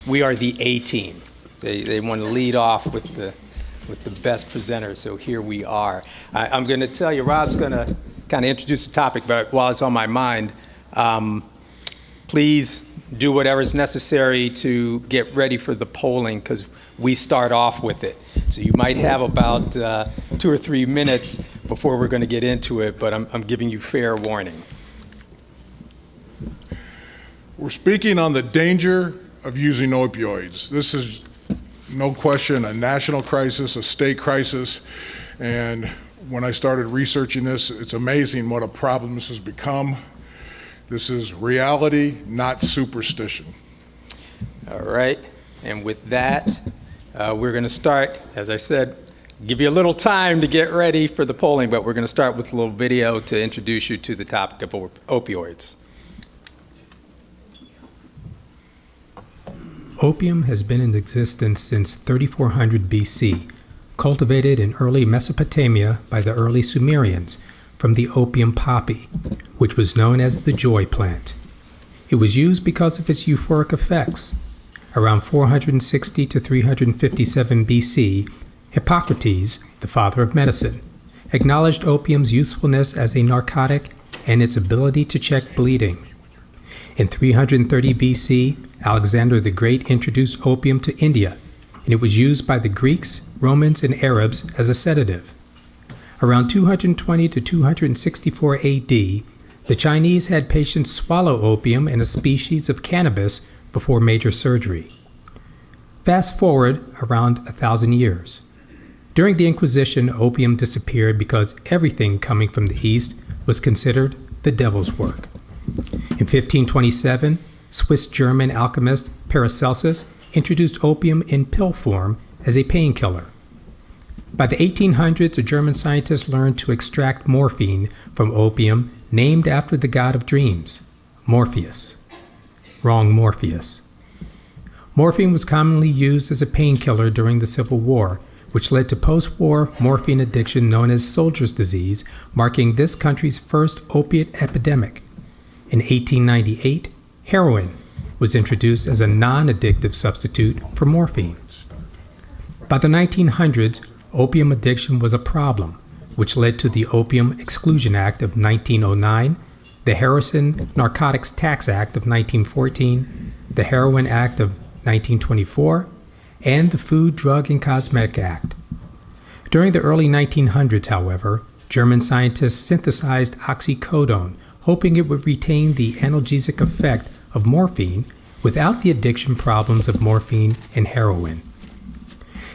we are the A team. They want to lead off with the best presenter, so here we are. I'm going to tell you, Rob's going to kind of introduce the topic, but while it's on my mind, please do whatever's necessary to get ready for the polling, because we start off with it. So you might have about 2 or 3 minutes before we're going to get into it, but I'm giving you fair warning. We're speaking on the danger of using opioids. This is, no question, a national crisis, a state crisis, and when I started researching this, it's amazing what a problem this has become. This is reality, not superstition. All right, and with that, we're going to start, as I said, give you a little time to get ready for the polling, but we're going to start with a little video to introduce you to the topic of opioids. Opium has been in existence since 3400 BC, cultivated in early Mesopotamia by the early Sumerians from the opium poppy, which was known as the joy plant. It was used because of its euphoric effects. Around 460 to 357 BC, Hippocrates, the father of medicine, acknowledged opium's usefulness as a narcotic and its ability to check bleeding. In 330 BC, Alexander the Great introduced opium to India, and it was used by the Greeks, Romans, and Arabs as a sedative. Around 220 to 264 AD, the Chinese had patients swallow opium and a species of cannabis before major surgery. Fast forward around 1,000 years. During the Inquisition, opium disappeared because everything coming from the East was considered the devil's work. In 1527, Swiss-German alchemist Paracelsus introduced opium in pill form as a painkiller. By the 1800s, a German scientist learned to extract morphine from opium named after the god of dreams, Morpheus. Wrong Morpheus. Morphine was commonly used as a painkiller during the Civil War, which led to post-war morphine addiction known as soldier's disease, marking this country's first opiate epidemic. In 1898, heroin was introduced as a non-addictive substitute for morphine. By the 1900s, opium addiction was a problem, which led to the Opium Exclusion Act of 1909, the Harrison Narcotics Tax Act of 1914, the Heroin Act of 1924, and the Food, Drug, and Cosmetic Act. During the early 1900s, however, German scientists synthesized oxycodone, hoping it would retain the analgesic effect of morphine without the addiction problems of morphine and heroin.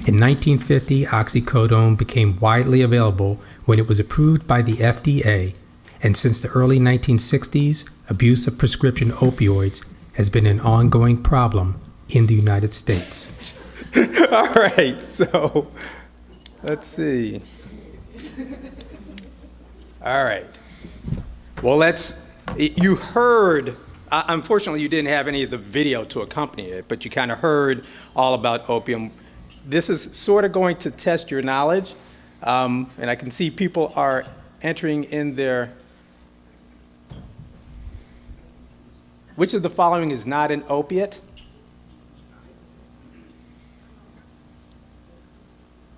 In 1950, oxycodone became widely available when it was approved by the FDA, and since the early 1960s, abuse of prescription opioids has been an ongoing problem in the United States. All right, so let's see. All right. Well, you heard, unfortunately you didn't have any of the video to accompany it, but you kind of heard all about opium. This is sort of going to test your knowledge, and I can see people are entering in their, which of the following is not an opiate?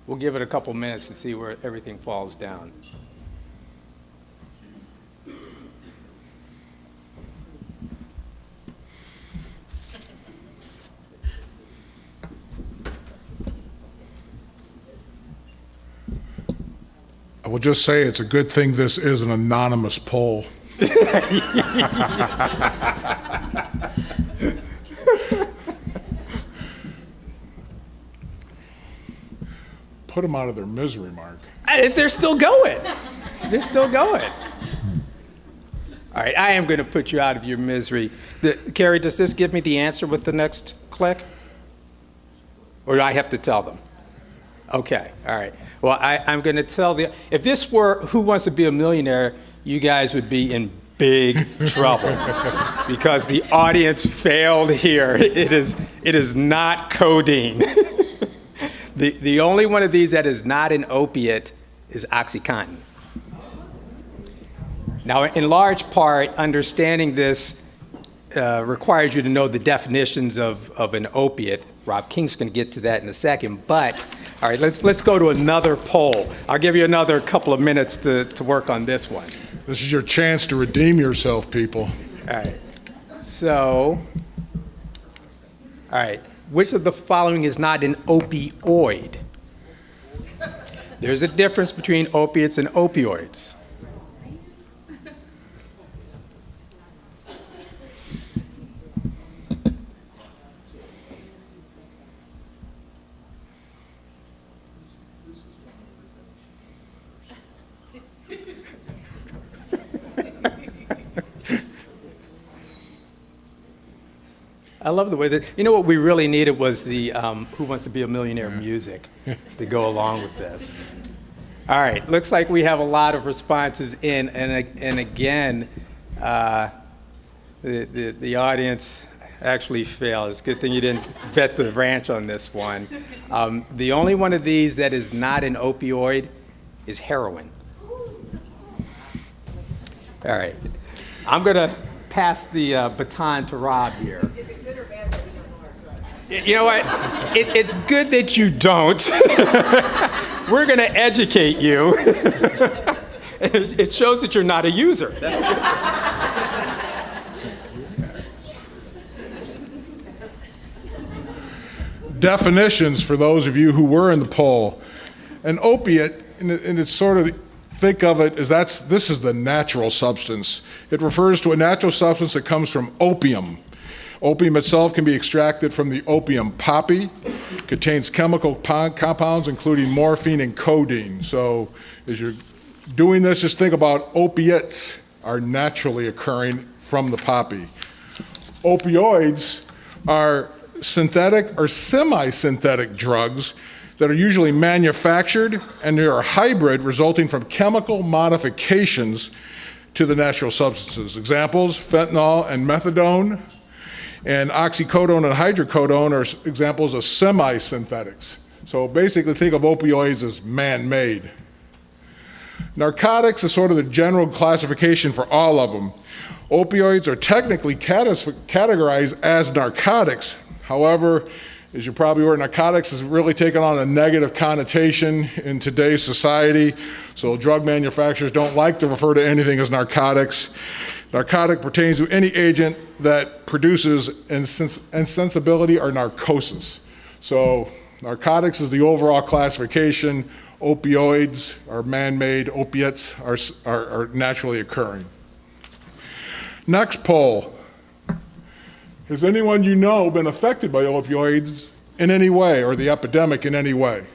We'll give it a couple minutes to see where everything falls down. I will just say it's a good thing this is an anonymous poll. Put them out of their misery, Mark. They're still going. They're still going. All right, I am going to put you out of your misery. Carrie, does this give me the answer with the next click? Or do I have to tell them? Okay, all right. Well, I'm going to tell if this were Who Wants to Be a Millionaire, you guys would be in big trouble because the audience failed here. It is not codeine. The only one of these that is not an opiate is OxyContin. Now, in large part, understanding this requires you to know the definitions of an opiate. Rob King's going to get to that in a second. But, all right, let's go to another poll. I'll give you another couple of minutes to work on this one. This is your chance to redeem yourself, people. All right. So, all right. Which of the following is not an opioid? There's a difference between opiates and opioids. I love the way that, you know what we really needed was the Who Wants to Be a Millionaire music to go along with this. All right, looks like we have a lot of responses in, and again, the audience actually failed. It's a good thing you didn't bet the ranch on this one. The only one of these that is not an opioid is heroin. All right, I'm going to pass the baton to Rob here. You know what? It's good that you don't. We're going to educate you. It shows that you're not a user. Definitions for those of you who were in the poll. An opiate, and it's sort of, think of it as this is the natural substance. It refers to a natural substance that comes from opium. Opium itself can be extracted from the opium poppy. It contains chemical compounds including morphine and codeine. So as you're doing this, just think about opiates are naturally occurring from the poppy. Opioids are synthetic or semi-synthetic drugs that are usually manufactured, and they are hybrid, resulting from chemical modifications to the natural substances. Examples, fentanyl and methadone, and oxycodone and hydrocodone are examples of semi-synthetics. So basically think of opioids as man-made. Narcotics is sort of the general classification for all of them. Opioids are technically categorized as narcotics. However, as you're probably aware, narcotics has really taken on a negative connotation in today's society. So drug manufacturers don't like to refer to anything as narcotics. Narcotic pertains to any agent that produces insensibility or narcosis. So narcotics is the overall classification. Opioids are man-made. Opiates are naturally occurring. Next poll. Has anyone you know been affected by opioids in any way, or the epidemic in any way?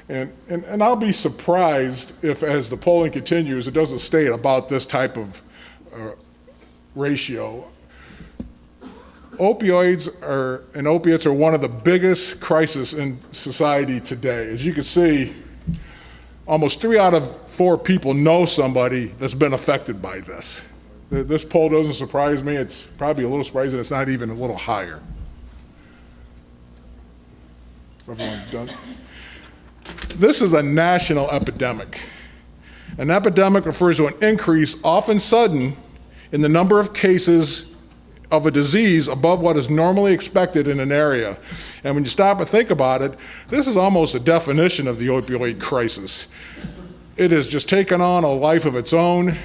And I'll be surprised if, as the polling continues, it doesn't state about this type of ratio. Opioids and opiates are one of the biggest crises in society today. As you can see, almost 3 out of 4 people know somebody that's been affected by this. This poll doesn't surprise me. It's probably a little surprising it's not even a little higher. Everyone's done? This is a national epidemic. An epidemic refers to an increase, often sudden, in the number of cases of a disease above what is normally expected in an area. And when you stop and think about it, this is almost a definition of the opioid crisis. It has just taken on a life of its own.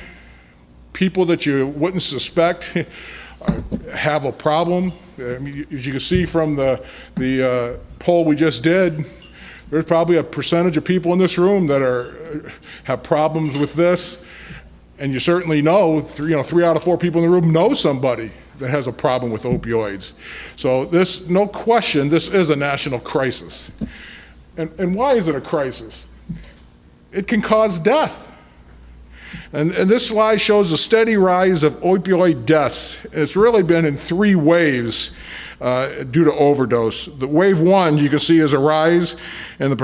People that you wouldn't suspect have a problem. I mean, as you can see from the poll we just did, there's probably a percentage of people in this room that have problems with this, and you certainly know, 3 out of 4 people in the room know somebody that has a problem with opioids. So this, no question, this is a national crisis. And why is it a crisis? It can cause death. And this slide shows a steady rise of opioid deaths. It's really been in 3 waves due to overdose. The wave 1 you can see is a rise in the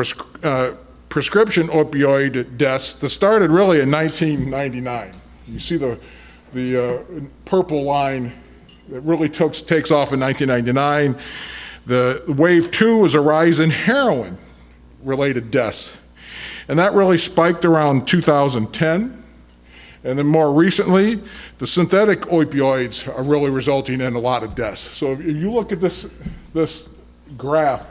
prescription opioid deaths that started really in 1999. You see the purple line that really takes off in 1999. The wave 2 is a rise in heroin related deaths. And that really spiked around 2010. And then more recently, the synthetic opioids are really resulting in a lot of deaths. So if you look at this graph,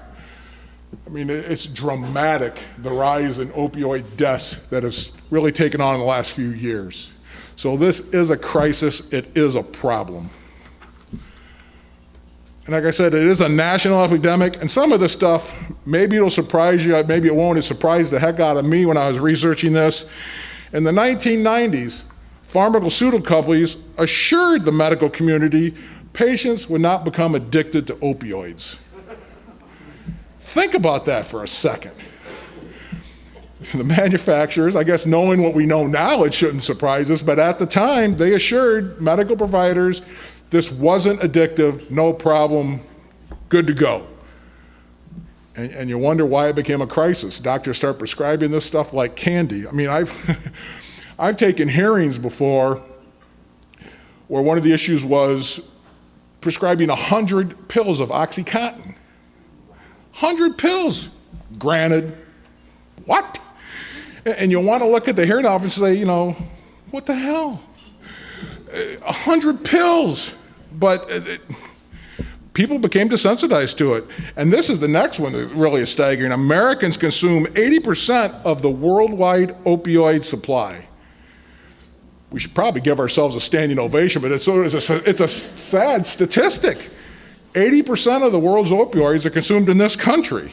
I mean, it's dramatic, the rise in opioid deaths that has really taken on in the last few years. So this is a crisis, it is a problem. And like I said, it is a national epidemic, and some of this stuff, maybe it'll surprise you, maybe it won't. It surprised the heck out of me when I was researching this. In the 1990s, pharmaceutical companies assured the medical community patients would not become addicted to opioids. Think about that for a second. The manufacturers, I guess knowing what we know now, it shouldn't surprise us, but at the time, they assured medical providers this wasn't addictive, no problem, good to go. And you wonder why it became a crisis. Doctors start prescribing this stuff like candy. I mean, I've taken hearings before where one of the issues was prescribing 100 pills of OxyContin. 100 pills. Granted, what? And you want to look at the hearing officer and say, you know, what the hell? 100 pills. But people became desensitized to it. And this is the next one that really is staggering. Americans consume 80% of the worldwide opioid supply. We should probably give ourselves a standing ovation, but it's a sad statistic. 80% of the world's opioids are consumed in this country.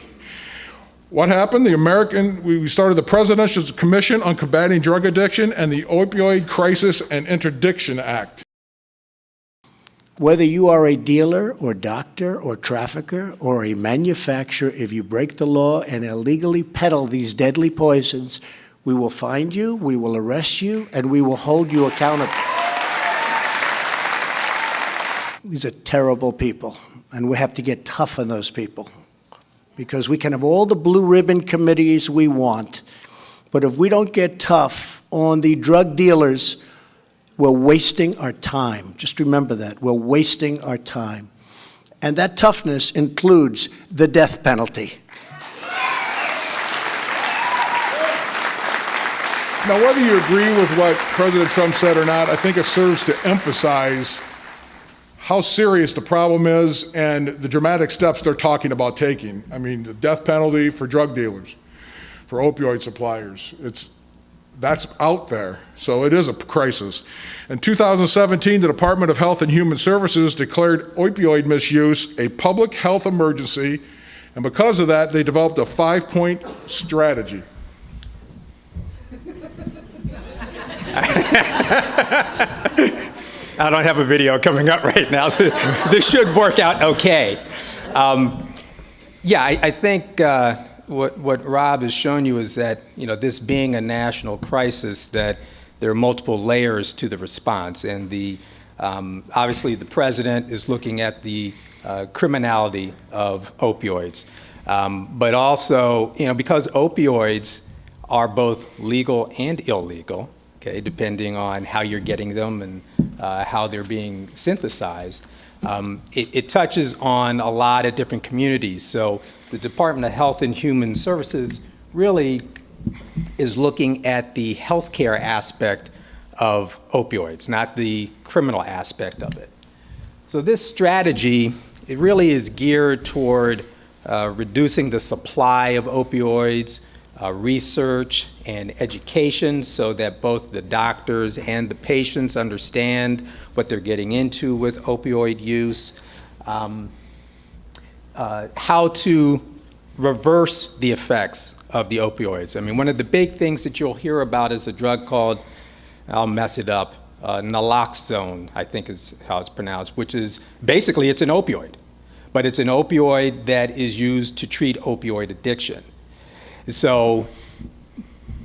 What happened? We started the Presidential Commission on Combating Drug Addiction and the Opioid Crisis and Interdiction Act. Whether you are a dealer or doctor or trafficker or a manufacturer, if you break the law and illegally peddle these deadly poisons, we will find you, we will arrest you, and we will hold you accountable. These are terrible people, and we have to get tough on those people. Because we can have all the blue ribbon committees we want, but if we don't get tough on the drug dealers, we're wasting our time. Just remember that. We're wasting our time. And that toughness includes the death penalty. Now, whether you agree with what President Trump said or not, I think it serves to emphasize how serious the problem is and the dramatic steps they're talking about taking. I mean, the death penalty for drug dealers, for opioid suppliers, that's out there. So it is a crisis. In 2017, the Department of Health and Human Services declared opioid misuse a public health emergency, and because of that, they developed a 5-point strategy. I don't have a video coming up right now, so this should work out okay. I think what Rob has shown you is that, this being a national crisis, that there are multiple layers to the response. And obviously the president is looking at the criminality of opioids. But also, because opioids are both legal and illegal, okay, depending on how you're getting them and how they're being synthesized, it touches on a lot of different communities. So the Department of Health and Human Services really is looking at the healthcare aspect of opioids, not the criminal aspect of it. So this strategy, it really is geared toward reducing the supply of opioids, research and education, so that both the doctors and the patients understand what they're getting into with opioid use, how to reverse the effects of the opioids. I mean, one of the big things that you'll hear about is a drug called, I'll mess it up, naloxone, I think is how it's pronounced, which is basically it's an opioid, but it's an opioid that is used to treat opioid addiction. So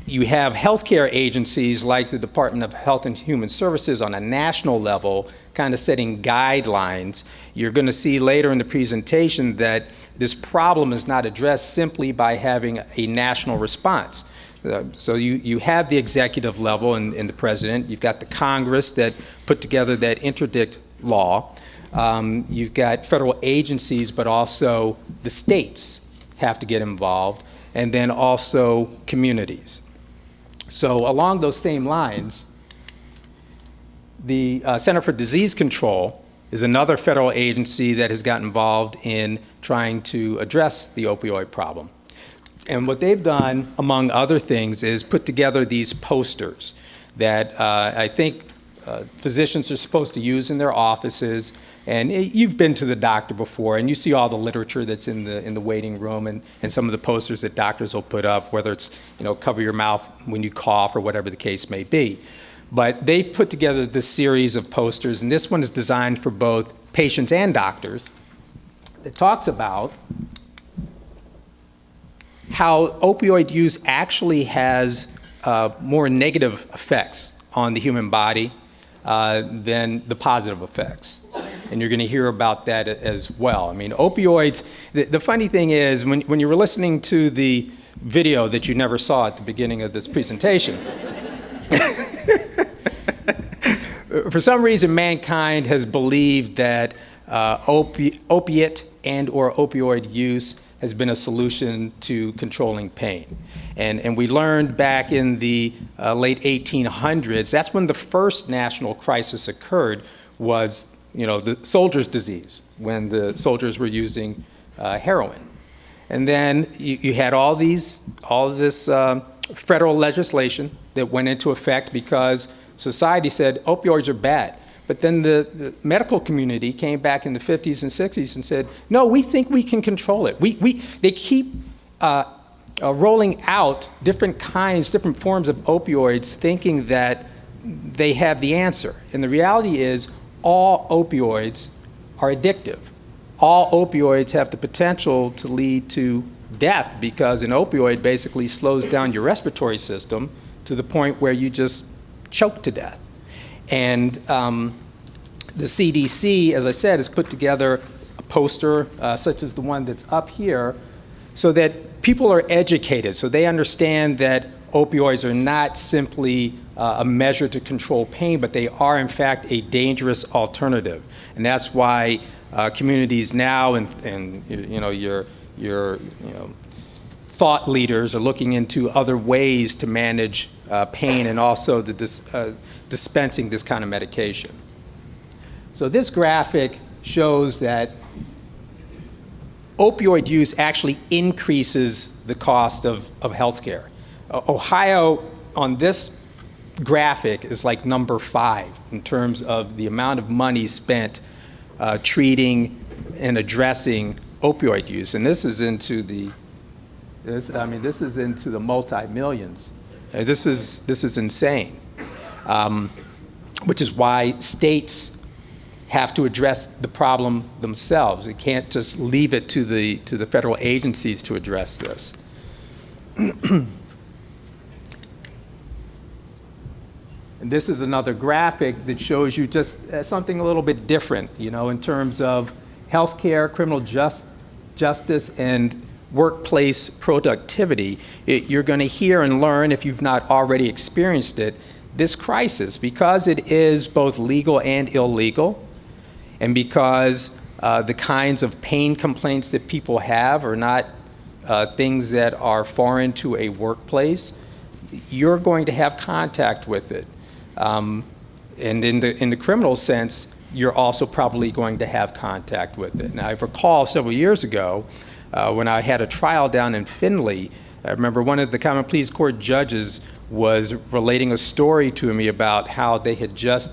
you have healthcare agencies like the Department of Health and Human Services on a national level kind of setting guidelines. You're going to see later in the presentation that this problem is not addressed simply by having a national response. So you have the executive level and the president. You've got the Congress that put together that interdict law. You've got federal agencies, but also the states have to get involved, and then also communities. So along those same lines, The Center for Disease Control is another federal agency that has gotten involved in trying to address the opioid problem. And what they've done, among other things, is put together these posters that I think physicians are supposed to use in their offices. And you've been to the doctor before, and you see all the literature that's in the waiting room, and some of the posters that doctors will put up, whether it's, cover your mouth when you cough or whatever the case may be. But they've put together this series of posters, and this one is designed for both patients and doctors. It talks about how opioid use actually has more negative effects on the human body than the positive effects. And you're going to hear about that as well. I mean, opioids, the funny thing is, when you were listening to the video that you never saw at the beginning of this presentation, for some reason, mankind has believed that opiate and or opioid use has been a solution to controlling pain. And we learned back in the late 1800s, that's when the first national crisis occurred, was the soldier's disease, when the soldiers were using heroin. And then you had all this federal legislation that went into effect because society said opioids are bad. But then the medical community came back in the 50s and 60s and said, no, we think we can control it. They keep rolling out different forms of opioids, thinking that they have the answer. And the reality is, all opioids are addictive. All opioids have the potential to lead to death, because an opioid basically slows down your respiratory system to the point where you just choke to death. And the CDC, as I said, has put together a poster such as the one that's up here, so that people are educated, so they understand that opioids are not simply a measure to control pain, but they are in fact a dangerous alternative. And that's why communities now and your thought leaders are looking into other ways to manage pain, and also dispensing this kind of medication. So this graphic shows that opioid use actually increases the cost of healthcare. Ohio, on this graphic, is like number 5 in terms of the amount of money spent treating and addressing opioid use, and this is into the multi-millions. This is insane, which is why states have to address the problem themselves. It can't just leave it to the federal agencies to address this. And this is another graphic that shows you just something a little bit different, in terms of healthcare, criminal justice, and workplace productivity. You're going to hear and learn, if you've not already experienced it, this crisis, because it is both legal and illegal, and because the kinds of pain complaints that people have are not things that are foreign to a workplace, you're going to have contact with it. And in the criminal sense, you're also probably going to have contact with it. Now, I recall several years ago, when I had a trial down in Findlay, I remember one of the Common Pleas Court judges was relating a story to me about how they had just,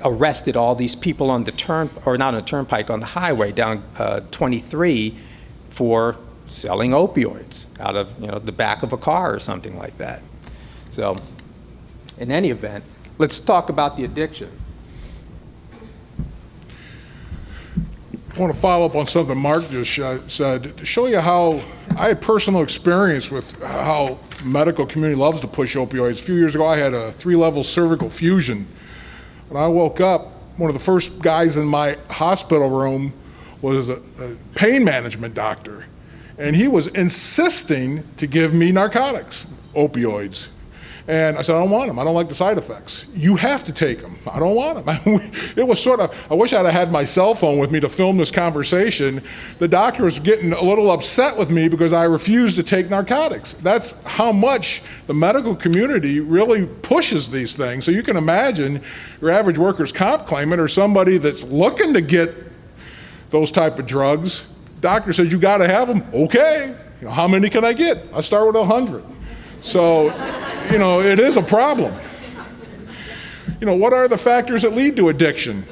arrested all these people on the turnpike, on the highway down 23 for selling opioids out of, the back of a car or something like that. So, in any event, let's talk about the addiction. I want to follow up on something Mark just said, to show you how I had personal experience with how medical community loves to push opioids. A few years ago, I had a 3-level cervical fusion. When I woke up, one of the first guys in my hospital room was a pain management doctor, and he was insisting to give me narcotics, opioids. And I said, I don't want them. I don't like the side effects. You have to take them. I don't want them. It was sort of, I wish I'd have had my cell phone with me to film this conversation. The doctor was getting a little upset with me because I refused to take narcotics. That's how much the medical community really pushes these things. So you can imagine your average workers' comp claimant or somebody that's looking to get those type of drugs. Doctor says, you got to have them. Okay. How many can I get? I start with 100. So, it is a problem. What are the factors that lead to addiction?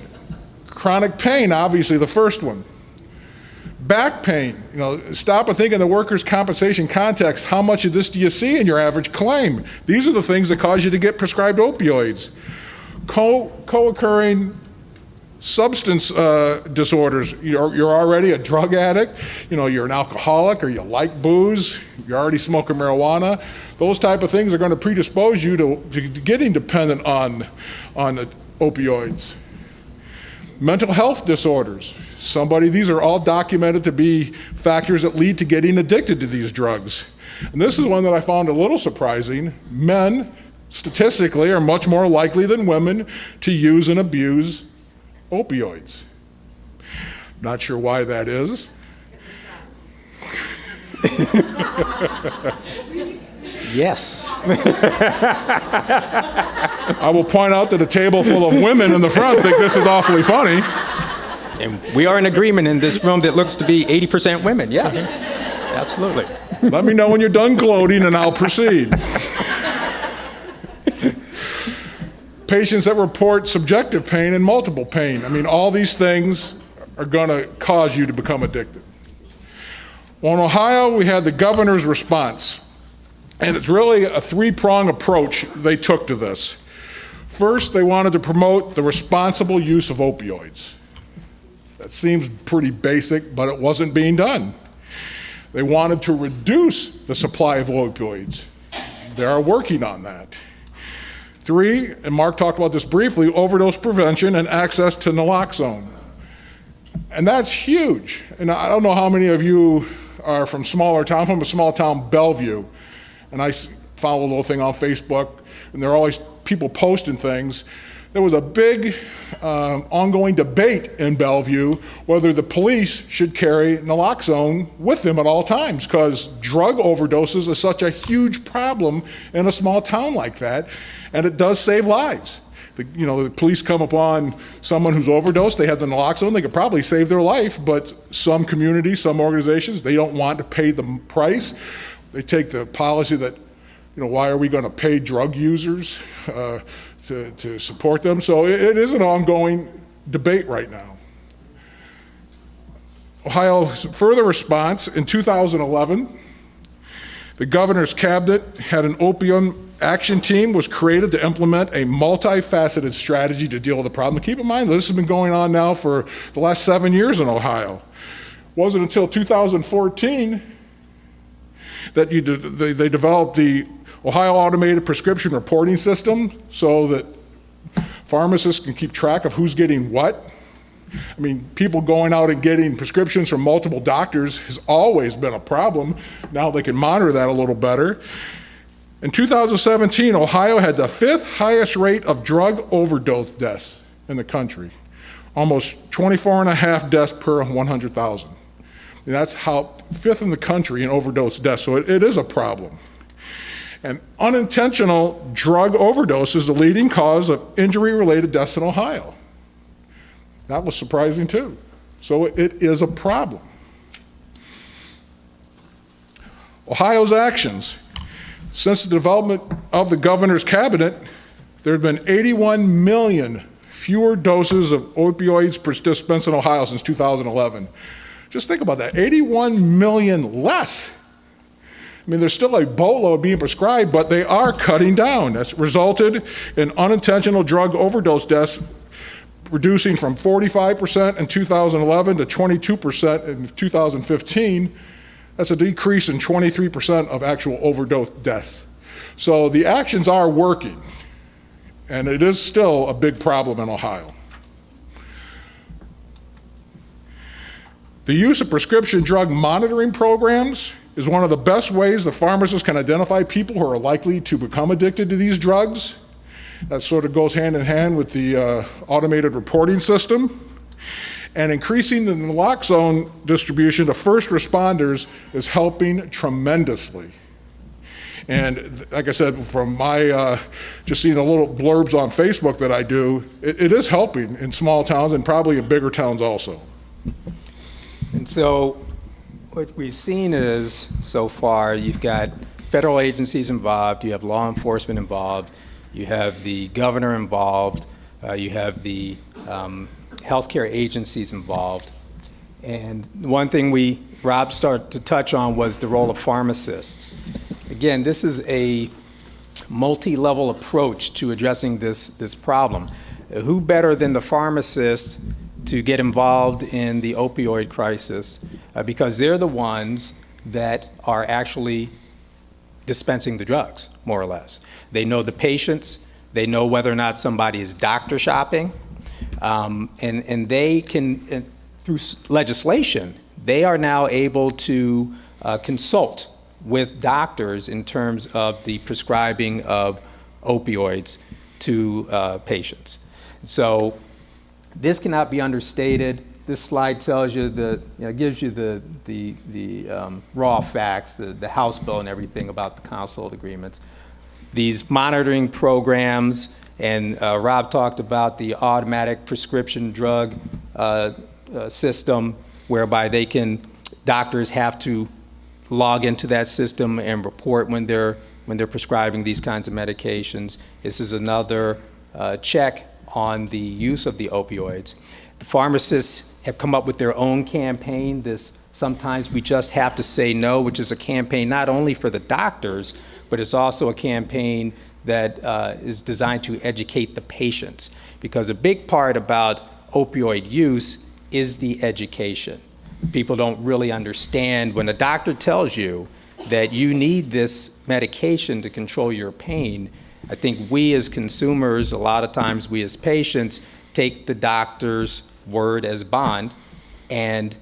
Chronic pain, obviously, the first one. Back pain. Stop and think in the workers' compensation context, how much of this do you see in your average claim? These are the things that cause you to get prescribed opioids. Co-occurring substance disorders. You're already a drug addict, you're an alcoholic, or you like booze, you're already smoking marijuana. Those type of things are going to predispose you to getting dependent on the opioids. Mental health disorders. These are all documented to be factors that lead to getting addicted to these drugs. And this is one that I found a little surprising. Men, statistically, are much more likely than women to use and abuse opioids. Not sure why that is. Yes. I will point out that a table full of women in the front think this is awfully funny. And we are in agreement in this room that looks to be 80% women. Yes, absolutely. Let me know when you're done gloating and I'll proceed. Patients that report subjective pain and multiple pain. All these things are going to cause you to become addicted. Well, in Ohio, we had the governor's response. And it's really a three-pronged approach they took to this. First, they wanted to promote the responsible use of opioids. That seems pretty basic, but it wasn't being done. They wanted to reduce the supply of opioids. They are working on that. 3, and Mark talked about this briefly, overdose prevention and access to naloxone. And that's huge. And I don't know how many of you are from smaller town. I'm from a small town, Bellevue. And I follow a little thing on Facebook, and there are always people posting things. There was a big ongoing debate in Bellevue whether the police should carry naloxone with them at all times, because drug overdoses is such a huge problem in a small town like that, and it does save lives. The police come upon someone who's overdosed, they have the naloxone, they could probably save their life, but some communities, some organizations, they don't want to pay the price. They take the policy that, why are we going to pay drug users to support them? So it is an ongoing debate right now. Ohio's further response, in 2011, the governor's cabinet had an opium action team was created to implement a multifaceted strategy to deal with the problem. Keep in mind, this has been going on now for the last 7 years in Ohio. It wasn't until 2014 that they developed the Ohio Automated Prescription Reporting System so that pharmacists can keep track of who's getting what. People going out and getting prescriptions from multiple doctors has always been a problem. Now they can monitor that a little better. In 2017, Ohio had the 5th highest rate of drug overdose deaths in the country, almost 24.5 deaths per 100,000. That's how 5th in the country in overdose deaths, so it is a problem. And unintentional drug overdose is the leading cause of injury-related deaths in Ohio. That was surprising too. So it is a problem. Ohio's actions. Since the development of the governor's cabinet, there have been 81 million fewer doses of opioids per dispensed in Ohio since 2011. Just think about that, 81 million less. There's still a boatload being prescribed, but they are cutting down. That's resulted in unintentional drug overdose deaths reducing from 45% in 2011 to 22% in 2015. That's a decrease in 23% of actual overdose deaths. So the actions are working, and it is still a big problem in Ohio. The use of prescription drug monitoring programs is one of the best ways the pharmacist can identify people who are likely to become addicted to these drugs. That sort of goes hand in hand with the automated reporting system. And increasing the naloxone distribution to first responders is helping tremendously. And like I said, from my just seeing the little blurbs on Facebook that I do, it is helping in small towns and probably in bigger towns also. And so what we've seen is, so far, you've got federal agencies involved, you have law enforcement involved, you have the governor involved, you have the healthcare agencies involved. And one thing Rob started to touch on was the role of pharmacists. Again, this is a multi-level approach to addressing this problem. Who better than the pharmacist to get involved in the opioid crisis, because they're the ones that are actually dispensing the drugs, more or less. They know the patients, they know whether or not somebody is doctor shopping, and they can, through legislation, they are now able to consult with doctors in terms of the prescribing of opioids to patients. So this cannot be understated. This slide tells you gives you the raw facts, the House bill and everything about the consult agreements. These monitoring programs, and Rob talked about the automatic prescription drug system, whereby doctors have to log into that system and report when they're prescribing these kinds of medications. This is another check on the use of the opioids. The pharmacists have come up with their own campaign, this Sometimes We Just Have to Say No, which is a campaign not only for the doctors, but it's also a campaign that is designed to educate the patients. Because a big part about opioid use is the education. People don't really understand when a doctor tells you that you need this medication to control your pain. I think we as consumers, a lot of times we as patients, take the doctor's word as bond. And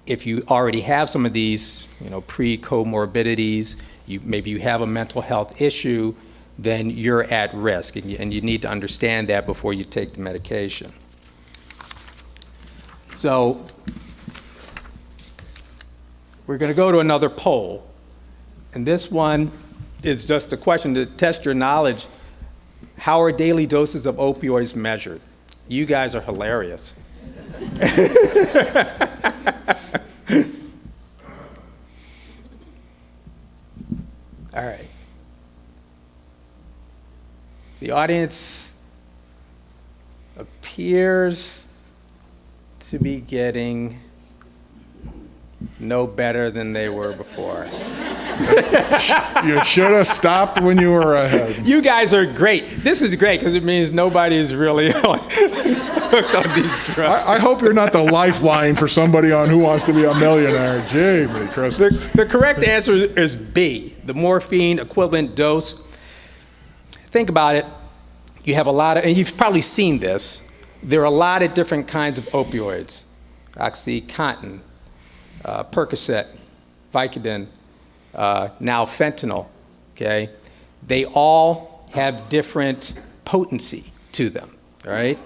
if you already have some of these, pre-comorbidities, maybe you have a mental health issue, then you're at risk, and you need to understand that before you take the medication. So we're going to go to another poll, and this one is just a question to test your knowledge. How are daily doses of opioids measured? You guys are hilarious. All right. The audience appears to be getting no better than they were before. You should have stopped when you were ahead. You guys are great. This is great because it means nobody is really hooked on these drugs. I hope you're not the lifeline for somebody on Who Wants to Be a Millionaire. Jamie Christmas. The correct answer is B, the morphine equivalent dose. Think about it. You have a lot of, and you've probably seen this, there are a lot of different kinds of opioids. OxyContin, Percocet, Vicodin, now fentanyl, okay? They all have different potency to them, all right?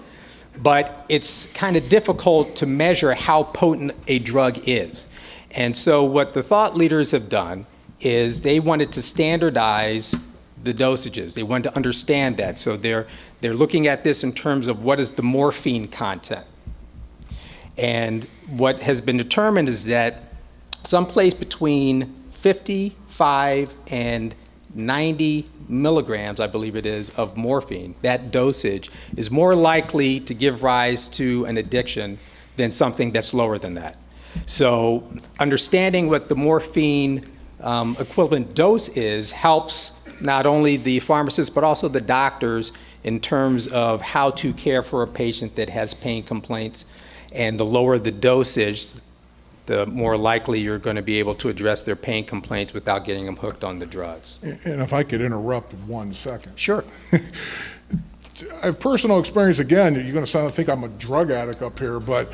But it's kind of difficult to measure how potent a drug is. And so what the thought leaders have done is they wanted to standardize the dosages. They wanted to understand that. So they're looking at this in terms of what is the morphine content. And what has been determined is that someplace between 55 and 90 milligrams, I believe it is, of morphine, that dosage is more likely to give rise to an addiction than something that's lower than that. So understanding what the morphine equivalent dose is helps not only the pharmacists but also the doctors in terms of how to care for a patient that has pain complaints. And the lower the dosage, the more likely you're going to be able to address their pain complaints without getting them hooked on the drugs. And if I could interrupt 1 second. Sure. I have personal experience, again, you're going to think I'm a drug addict up here, but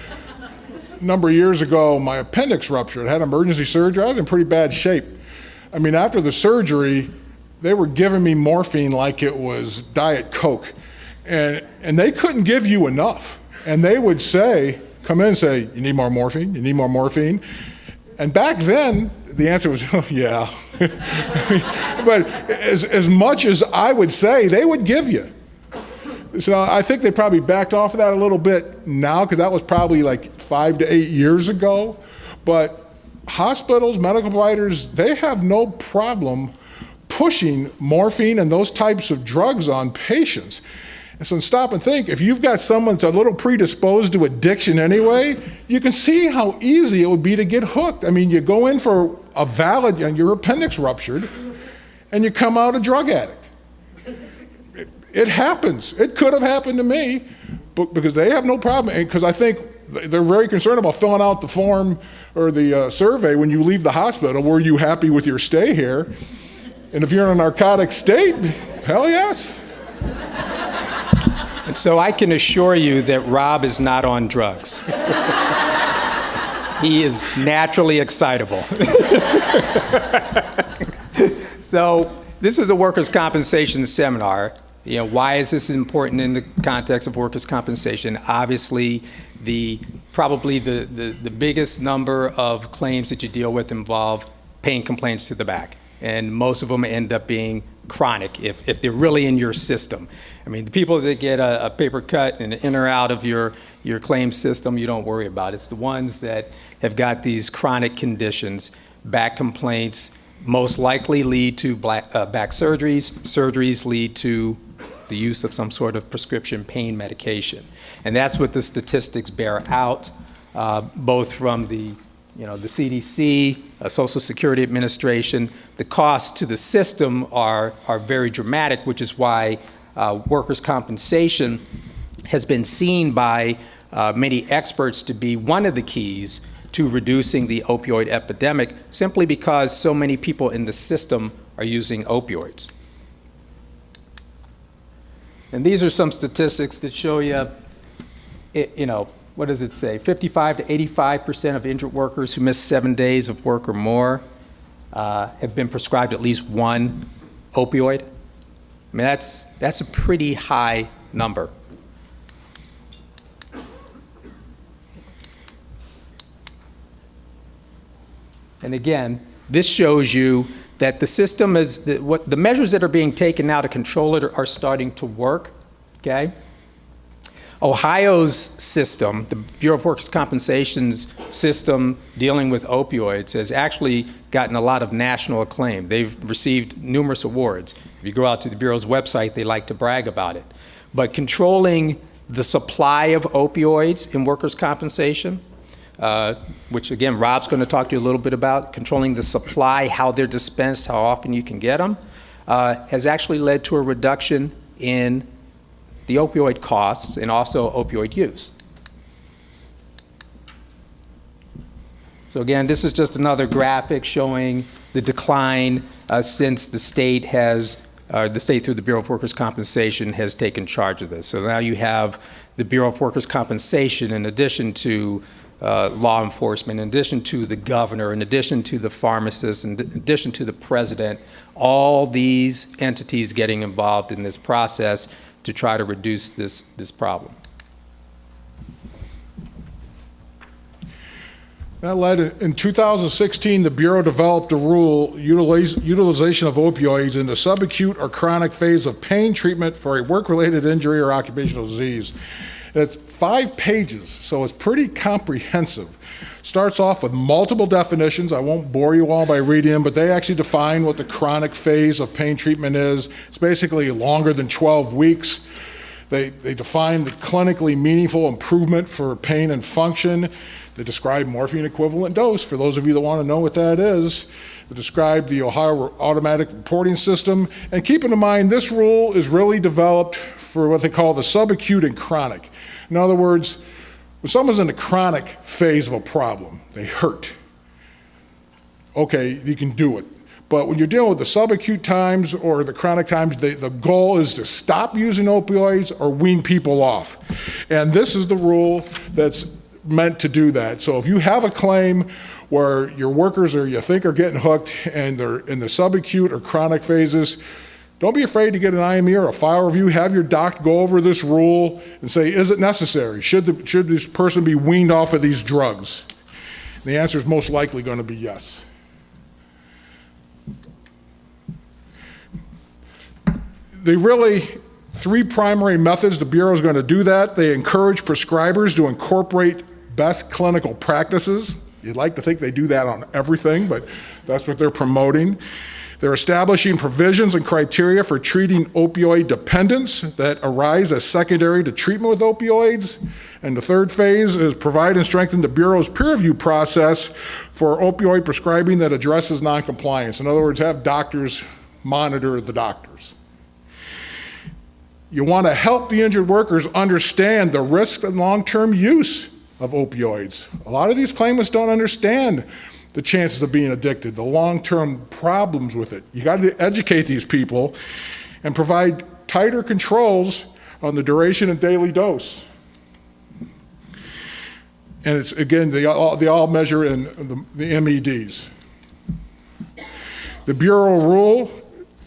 a number of years ago, my appendix ruptured. I had emergency surgery. I was in pretty bad shape. I mean, after the surgery, they were giving me morphine like it was Diet Coke. And they couldn't give you enough. And they would say, come in and say, you need more morphine? You need more morphine? And back then, the answer was, oh, yeah. I mean, but as much as I would say, they would give you. So I think they probably backed off of that a little bit now, because that was probably like 5 to 8 years ago. But hospitals, medical providers, they have no problem pushing morphine and those types of drugs on patients. And so stop and think, if you've got someone that's a little predisposed to addiction anyway, you can see how easy it would be to get hooked. I mean, you go in for a valid, your appendix ruptured, and you come out a drug addict. It happens. It could have happened to me, but because they have no problem, because I think they're very concerned about filling out the form or the survey when you leave the hospital. Were you happy with your stay here? And if you're in a narcotic state, hell yes. And so I can assure you that Rob is not on drugs. He is naturally excitable. So this is a workers' compensation seminar. You know, why is this important in the context of workers' compensation? Obviously, probably the biggest number of claims that you deal with involve pain complaints to the back. And most of them end up being chronic if they're really in your system. I mean, the people that get a paper cut and in or out of your claim system, you don't worry about. It's the ones that have got these chronic conditions. Back complaints most likely lead to back surgeries. Surgeries lead to the use of some sort of prescription pain medication. And that's what the statistics bear out, both from the CDC, Social Security Administration. The costs to the system are very dramatic, which is why workers' compensation has been seen by many experts to be one of the keys to reducing the opioid epidemic, simply because so many people in the system are using opioids. And these are some statistics that show you, what does it say? 55 to 85% of injured workers who miss 7 days of work or more have been prescribed at least one opioid. I mean, that's a pretty high number. And again, this shows you that the system is, the measures that are being taken now to control it are starting to work, okay? Ohio's system, the Bureau of Workers' Compensation's system dealing with opioids, has actually gotten a lot of national acclaim. They've received numerous awards. If you go out to the Bureau's website, they like to brag about it. But controlling the supply of opioids in workers' compensation, which again, Rob's going to talk to you a little bit about, controlling the supply, how they're dispensed, how often you can get them, has actually led to a reduction in the opioid costs and also opioid use. So again, this is just another graphic showing the decline since the state through the Bureau of Workers' Compensation has taken charge of this. So now you have the Bureau of Workers' Compensation, in addition to law enforcement, in addition to the governor, in addition to the pharmacist, in addition to the president, all these entities getting involved in this process to try to reduce this problem. That led, in 2016, the Bureau developed a rule, utilization of opioids in the subacute or chronic phase of pain treatment for a work-related injury or occupational disease. It's 5 pages, so it's pretty comprehensive. Starts off with multiple definitions. I won't bore you all by reading them, but they actually define what the chronic phase of pain treatment is. It's basically longer than 12 weeks. They define the clinically meaningful improvement for pain and function. They describe morphine equivalent dose, for those of you that want to know what that is. They describe the Ohio automatic reporting system. And keeping in mind, this rule is really developed for what they call the subacute and chronic. In other words, when someone's in the chronic phase of a problem, they hurt. Okay, you can do it. But when you're dealing with the subacute times or the chronic times, the goal is to stop using opioids or wean people off. And this is the rule that's meant to do that. So if you have a claim where your workers or you think are getting hooked and they're in the subacute or chronic phases, don't be afraid to get an IME or a file review. Have your doc go over this rule and say, is it necessary? Should this person be weaned off of these drugs? And the answer is most likely going to be yes. Three primary methods the Bureau is going to do that. They encourage prescribers to incorporate best clinical practices. You'd like to think they do that on everything, but that's what they're promoting. They're establishing provisions and criteria for treating opioid dependence that arise as secondary to treatment with opioids. And the third phase is provide and strengthen the Bureau's peer review process for opioid prescribing that addresses noncompliance. In other words, have doctors monitor the doctors. You want to help the injured workers understand the risk and long-term use of opioids. A lot of these claimants don't understand the chances of being addicted, the long-term problems with it. You got to educate these people and provide tighter controls on the duration and daily dose. And it's, again, they all measure in the MEDs. The Bureau rule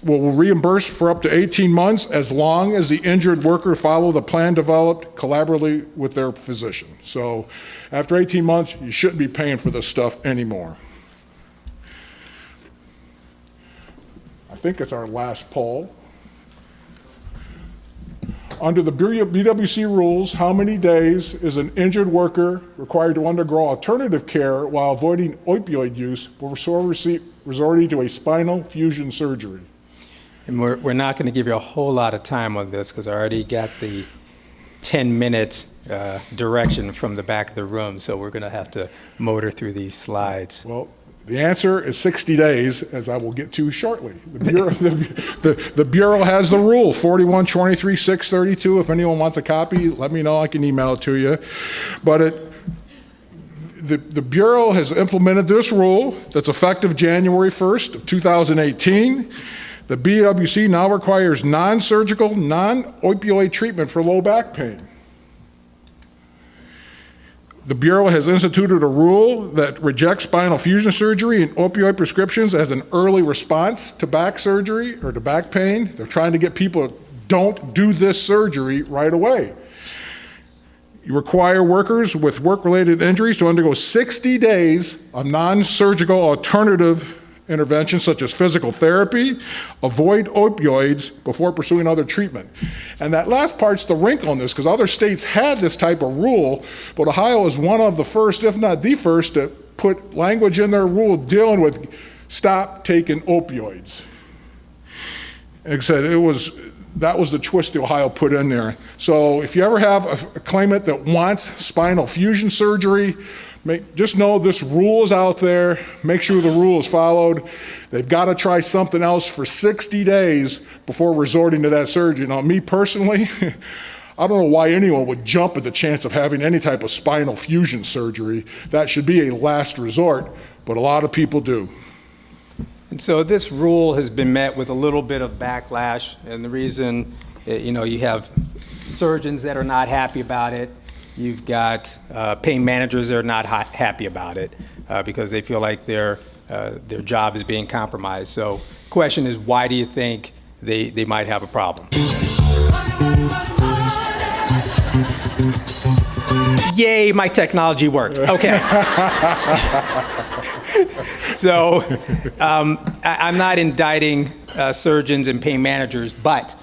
will reimburse for up to 18 months as long as the injured worker follow the plan developed collaboratively with their physician. So after 18 months, you shouldn't be paying for this stuff anymore. I think it's our last poll. Under the BWC rules, how many days is an injured worker required to undergo alternative care while avoiding opioid use before resorting to a spinal fusion surgery? And we're not going to give you a whole lot of time on this because I already got the 10-minute direction from the back of the room, so we're going to have to motor through these slides. Well, the answer is 60 days, as I will get to shortly. The Bureau has the rule, 4123-632. If anyone wants a copy, let me know. I can email it to you. But the Bureau has implemented this rule that's effective January 1st of 2018. The BWC now requires non-surgical, non-opioid treatment for low back pain. The Bureau has instituted a rule that rejects spinal fusion surgery and opioid prescriptions as an early response to back surgery or to back pain. They're trying to get people, don't do this surgery right away. You require workers with work-related injuries to undergo 60 days of non-surgical alternative interventions such as physical therapy, avoid opioids before pursuing other treatment. And that last part's the wrinkle in this, because other states had this type of rule, but Ohio is one of the first, if not the first, to put language in their rule dealing with stop taking opioids. Like I said, that was the twist that Ohio put in there. So if you ever have a claimant that wants spinal fusion surgery, just know this rule is out there. Make sure the rule is followed. They've got to try something else for 60 days before resorting to that surgery. Now, me personally, I don't know why anyone would jump at the chance of having any type of spinal fusion surgery. That should be a last resort, but a lot of people do. And so this rule has been met with a little bit of backlash, and the reason, you have surgeons that are not happy about it. You've got pain managers that are not happy about it because they feel like their job is being compromised. So the question is, why do you think they might have a problem? Yay, my technology worked. Okay. So I'm not indicting surgeons and pain managers, but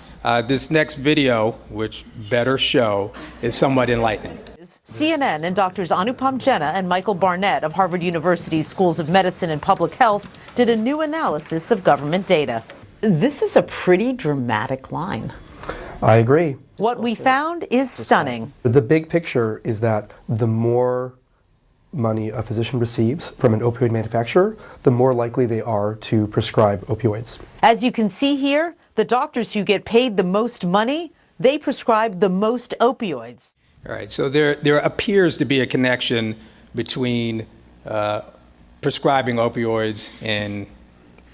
this next video, which better show, is somewhat enlightening. CNN and Drs. Anupam Jena and Michael Barnett of Harvard University's Schools of Medicine and Public Health did a new analysis of government data. This is a pretty dramatic line. I agree. What we found is stunning. The big picture is that the more money a physician receives from an opioid manufacturer, the more likely they are to prescribe opioids. As you can see here, the doctors who get paid the most money, they prescribe the most opioids. All right, so there appears to be a connection between prescribing opioids and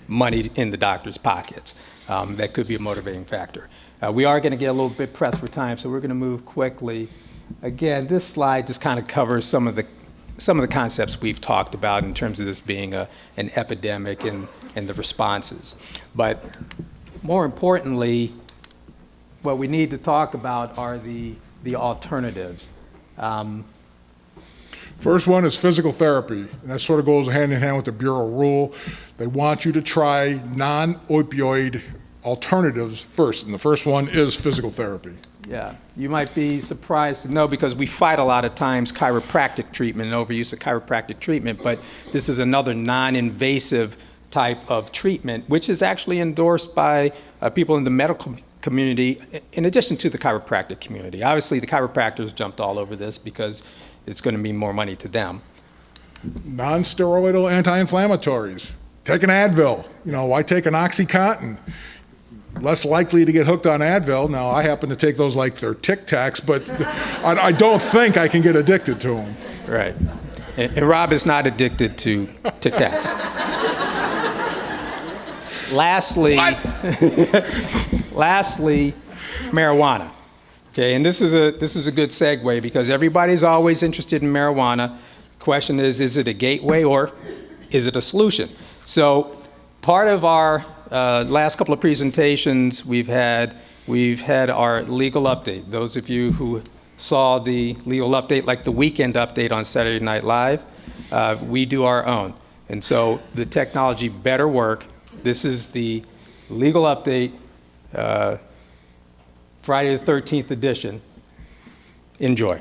money in the doctor's pockets. That could be a motivating factor. We are going to get a little bit pressed for time, so we're going to move quickly. Again, this slide just kind of covers some of the concepts we've talked about in terms of this being an epidemic and the responses. But more importantly, what we need to talk about are the alternatives. First one is physical therapy, and that sort of goes hand in hand with the Bureau rule. They want you to try non-opioid alternatives first, and the first one is physical therapy. Yeah, you might be surprised to know, because we fight a lot of times chiropractic treatment and overuse of chiropractic treatment, but this is another non-invasive type of treatment, which is actually endorsed by people in the medical community, in addition to the chiropractic community. Obviously, the chiropractors jumped all over this because it's going to mean more money to them. Non-steroidal anti-inflammatories. Take an Advil. Why take an Oxycontin? Less likely to get hooked on Advil. Now, I happen to take those like they're Tic Tacs, but I don't think I can get addicted to them. Right. And Rob is not addicted to Tic Tacs. Lastly, marijuana. Okay, and this is a good segue, because everybody's always interested in marijuana. The question is it a gateway or is it a solution? So part of our last couple of presentations we've had our legal update. Those of you who saw the legal update, like the weekend update on Saturday Night Live, we do our own. And so the technology better work. This is the legal update, Friday the 13th edition. Enjoy.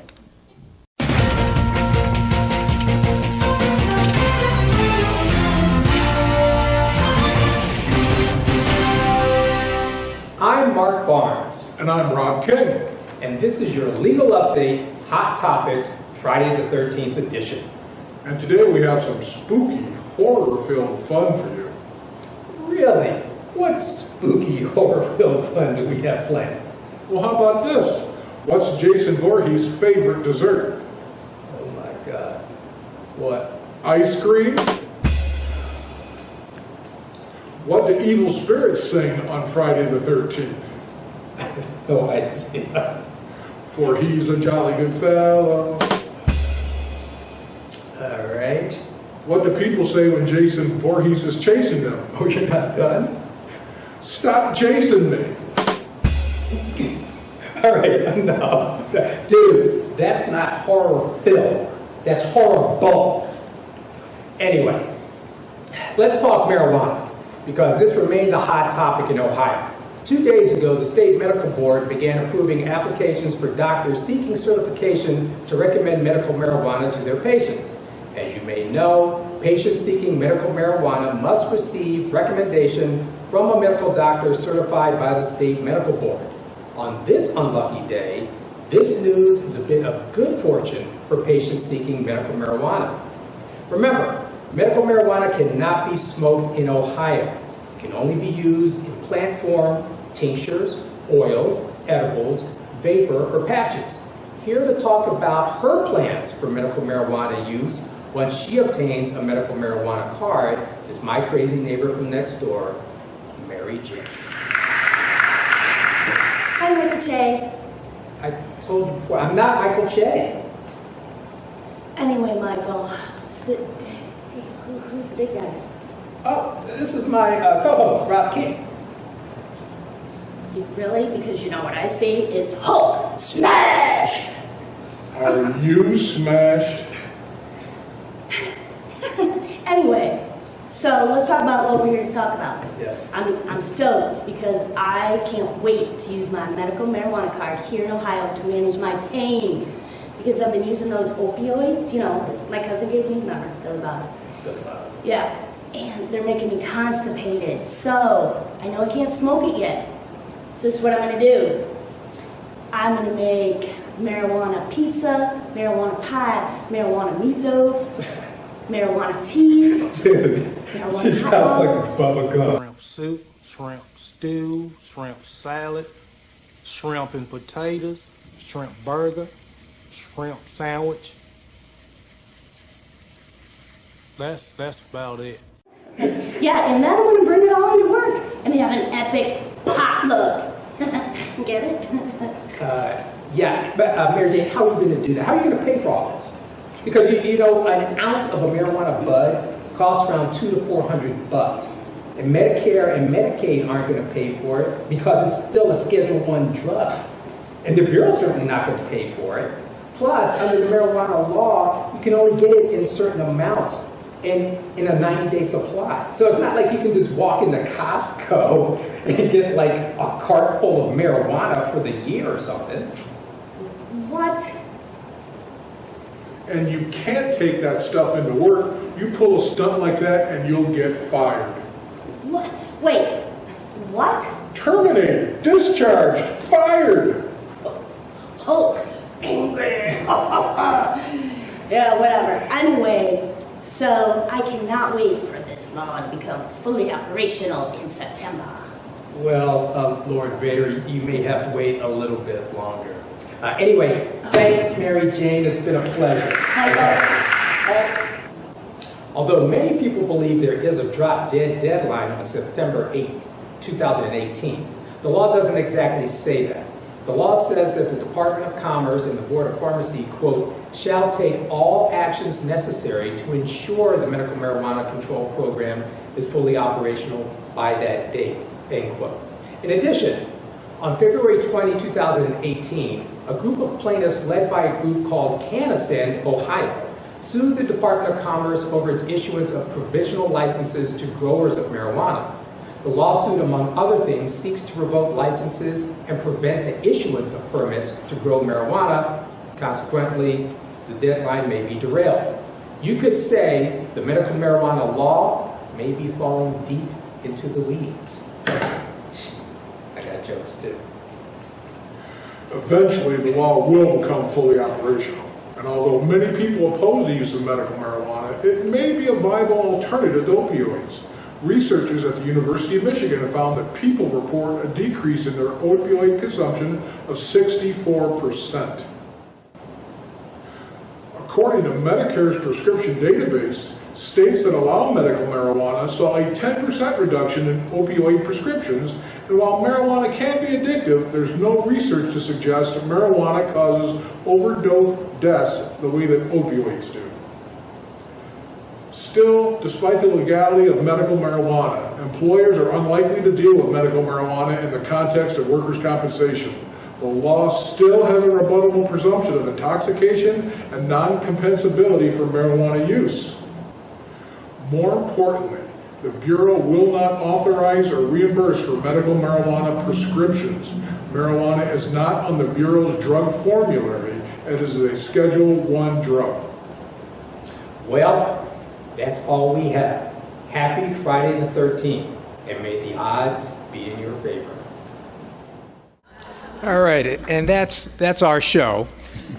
I'm Mark Barnes. And I'm Rob King. And this is your legal update, Hot Topics, Friday the 13th edition. And today we have some spooky, horror-filled fun for you. Really? What spooky, horror-filled fun do we have planned? Well, how about this? What's Jason Voorhees' favorite dessert? Oh my God. What? Ice cream? What do evil spirits sing on Friday the 13th? No idea. For he's a jolly good fellow. All right. What do people say when Jason Voorhees is chasing them? Oh, you're not done? Stop chasing me. All right, enough. Dude, that's not horror film. That's horrible. Anyway, let's talk marijuana, because this remains a hot topic in Ohio. 2 days ago, the state medical board began approving applications for doctors seeking certification to recommend medical marijuana to their patients. As you may know, patients seeking medical marijuana must receive recommendation from a medical doctor certified by the state medical board. On this unlucky day, this news is a bit of good fortune for patients seeking medical marijuana. Remember, medical marijuana cannot be smoked in Ohio. It can only be used in plant form, tinctures, oils, edibles, vapor, or patches. Here to talk about her plans for medical marijuana use once she obtains a medical marijuana card is my crazy neighbor from next door, Mary Jane. Hi, Michael Che. I told you before, I'm not Michael Che. Anyway, Michael, who's the big guy? Oh, this is my co-host, Rob King. You really? Because you know what I see is Hulk smash! Are you smashed? Anyway, so let's talk about what we're here to talk about. Yes. I'm stoked because I can't wait to use my medical marijuana card here in Ohio to manage my pain. Because I've been using those opioids, that my cousin gave me, remember, Billy Bob. Yeah, and they're making me constipated. So, I know I can't smoke it yet. So this is what I'm gonna do. I'm gonna make marijuana pizza, marijuana pie, marijuana meatloaf, marijuana tea. Dude, marijuana she hot sounds like a dogs. Bubba Gump. Shrimp soup, shrimp stew, shrimp salad, shrimp and potatoes, shrimp burger, shrimp sandwich. That's about it. Yeah, and then I'm gonna bring it all into work and have an epic potluck. Get it? Yeah, but Mary Jane, how are you going to do that? How are you going to pay for all this? Because you know, an ounce of a marijuana bud costs around $200 to $400, and Medicare and Medicaid aren't going to pay for it because it's still a Schedule I drug, and the Bureau's certainly not going to pay for it. Plus, under the marijuana law, you can only get it in certain amounts in a 90-day supply. So it's not like you can just walk into Costco and get like a cart full of marijuana for the year or something. What? And you can't take that stuff into work. You pull a stunt like that and you'll get fired. What? Wait, what? Terminated, discharged, fired. Hulk, angry. Yeah, whatever. Anyway, so I cannot wait for this law to become fully operational in September. Well, Lord Vader, you may have to wait a little bit longer. Anyway, thanks, Mary Jane. It's been a pleasure. Although many people believe there is a drop-dead deadline on September 8, 2018, the law doesn't exactly say that. The law says that the Department of Commerce and the Board of Pharmacy, quote, shall take all actions necessary to ensure the medical marijuana control program is fully operational by that date, end quote. In addition, on February 20, 2018, a group of plaintiffs led by a group called Canascend, Ohio, sued the Department of Commerce over its issuance of provisional licenses to growers of marijuana. The lawsuit, among other things, seeks to revoke licenses and prevent the issuance of permits to grow marijuana. Consequently, the deadline may be derailed. You could say the medical marijuana law may be falling deep into the weeds. I got jokes too. Eventually, the law will become fully operational. And although many people oppose the use of medical marijuana, it may be a viable alternative to opioids. Researchers at the University of Michigan have found that people report a decrease in their opioid consumption of 64%. According to Medicare's prescription database, states that allow medical marijuana saw a 10% reduction in opioid prescriptions, and while marijuana can be addictive, there's no research to suggest that marijuana causes overdose deaths the way that opioids do. Still, despite the legality of medical marijuana, employers are unlikely to deal with medical marijuana in the context of workers' compensation. The law still has a rebuttable presumption of intoxication and non-compensability for marijuana use. More importantly, the Bureau will not authorize or reimburse for medical marijuana prescriptions. Marijuana is not on the Bureau's drug formulary. It is a Schedule I drug. Well, that's all we have. Happy Friday the 13th, and may the odds be in your favor. All right, and that's our show.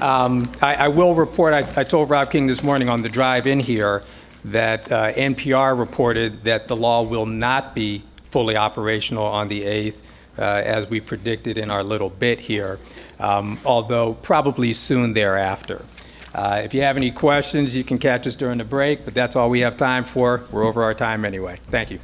I will report, I told Rob King this morning on the drive in here that NPR reported that the law will not be fully operational on the 8th, as we predicted in our little bit here, although probably soon thereafter. If you have any questions, you can catch us during the break, but that's all we have time for. We're over our time anyway. Thank you.